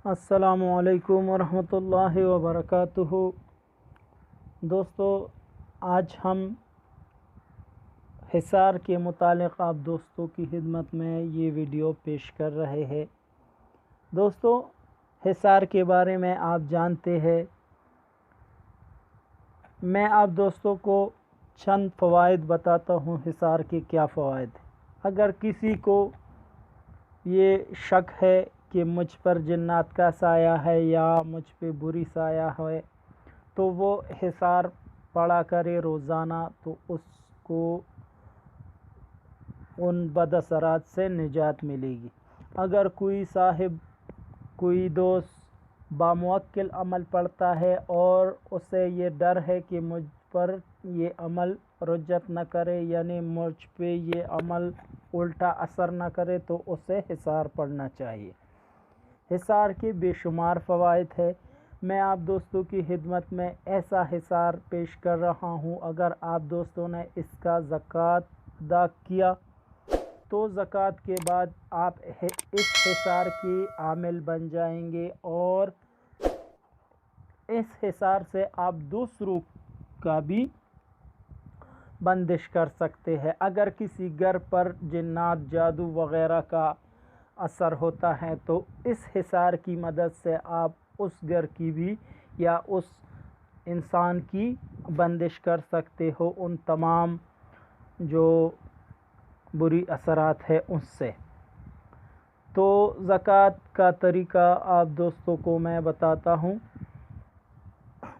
السلام علیکم ورحمۃ اللہ وبرکاتہ۔ دوستو، آج ہم حصار کے متعلق آپ دوستوں کی خدمت میں یہ ویڈیو پیش کر رہے ہیں۔ دوستو، حصار کے بارے میں آپ جانتے ہیں، میں آپ دوستوں کو چند فوائد بتاتا ہوں۔ حصار کے کیا فوائد؟ اگر کسی کو یہ شک ہے کہ مجھ پر جنات کا سایہ ہے یا مجھ پہ بری سایہ ہے، تو وہ حصار پڑھا کرے روزانہ، تو اس کو ان بد اثرات سے نجات ملے گی۔ اگر کوئی دوست باموکل عمل پڑھتا ہے اور اسے یہ ڈر ہے کہ مجھ پر یہ عمل رجت نہ کرے، یعنی مجھ پہ یہ عمل الٹا اثر نہ کرے، تو اسے حصار پڑھنا چاہیے۔ حصار کے بے شمار فوائد ہے۔ میں آپ دوستوں کی خدمت میں ایسا حصار پیش کر رہا ہوں، اگر آپ دوستوں نے اس کا زکوٰۃ ادا کیا تو زکوٰۃ کے بعد آپ اس حصار کے عامل بن جائیں گے، اور اس حصار سے آپ دوسروں کا بھی بندش کر سکتے ہیں۔ اگر کسی گھر پر جنات، جادو وغیرہ کا اثر ہوتا ہے تو اس حصار کی مدد سے آپ اس گھر کی بھی یا اس انسان کی بندش کر سکتے ہو، ان تمام جو بری اثرات ہے اس سے۔ تو زکوٰۃ کا طریقہ آپ دوستوں کو میں بتاتا ہوں۔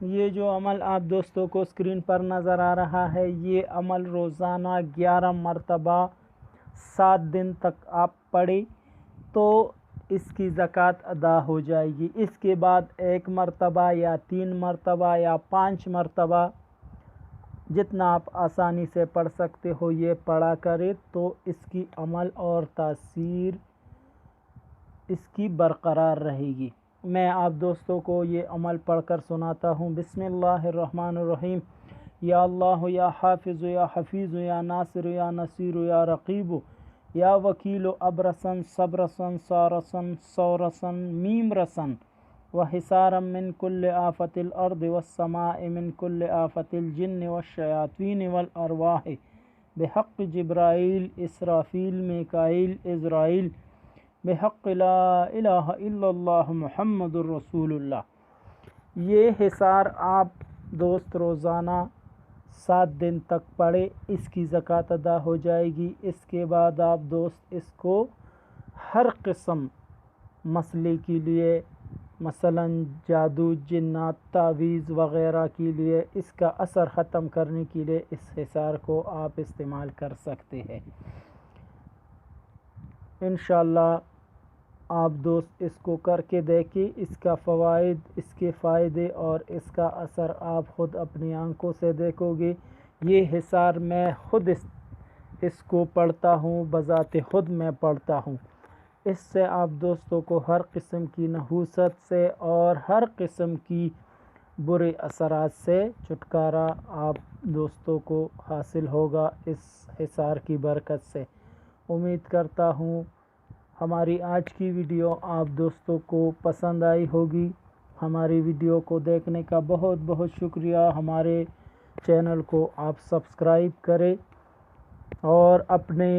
یہ جو عمل آپ دوستوں کو اسکرین پر نظر آ رہا ہے، یہ عمل روزانہ 11 مرتبہ 7 دن تک آپ پڑھیں تو اس کی زکوٰۃ ادا ہو جائے گی۔ اس کے بعد 1 مرتبہ یا 3 مرتبہ یا 5 مرتبہ، جتنا آپ آسانی سے پڑھ سکتے ہو، یہ پڑھا کرے تو اس کی عمل اور تاثیر اس کی برقرار رہے گی۔ میں آپ دوستوں کو یہ عمل پڑھ کر سناتا ہوں۔ بسم اللہ الرحمن الرحیم۔ یا اللہ یا حافظ یا حفیظ یا ناصر یا نصیر یا رقیب یا وکیل ابرسن صبرسن سارسن سورسن میم رسن وحصارا من کل آفت الارض والسماء من کل آفت الجن والشیاطین والارواح بحق جبرائیل اسرافیل میکائیل عزرائیل بحق لا الہ الا اللہ محمد الرسول اللہ۔ یہ حصار آپ دوست روزانہ 7 دن تک پڑھے، اس کی زکوٰۃ ادا ہو جائے گی۔ اس کے بعد آپ دوست اس کو ہر قسم مسئلے کے لیے، مثلا جادو، جنات، تعویذ وغیرہ کے لیے، اس کا اثر ختم کرنے کے لیے اس حصار کو آپ استعمال کر سکتے ہیں۔ انشاءاللہ آپ دوست اس کو کر کے دیکھیں، اس کا فوائد، اس کے فائدے اور اس کا اثر آپ خود اپنی آنکھوں سے دیکھو گے۔ یہ حصار میں خود اس کو پڑھتا ہوں، بذات خود میں پڑھتا ہوں۔ اس سے آپ دوستوں کو ہر قسم کی نحوست سے اور ہر قسم کی برے اثرات سے چھٹکارا آپ دوستوں کو حاصل ہوگا اس حصار کی برکت سے۔ امید کرتا ہوں ہماری آج کی ویڈیو آپ دوستوں کو پسند آئی ہوگی۔ ہماری ویڈیو کو دیکھنے کا بہت بہت شکریہ۔ ہمارے چینل کو آپ سبسکرائب کریں اور اپنے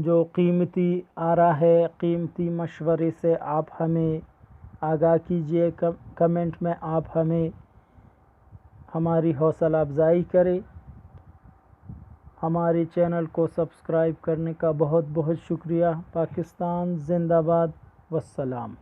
جو قیمتی آرا ہے، قیمتی مشورے سے آپ ہمیں آگاہ کیجیے۔ کمنٹ میں آپ ہمیں ہماری حوصلہ افزائی کریں۔ ہمارے چینل کو سبسکرائب کرنے کا بہت بہت شکریہ۔ پاکستان زندہ باد، والسلام۔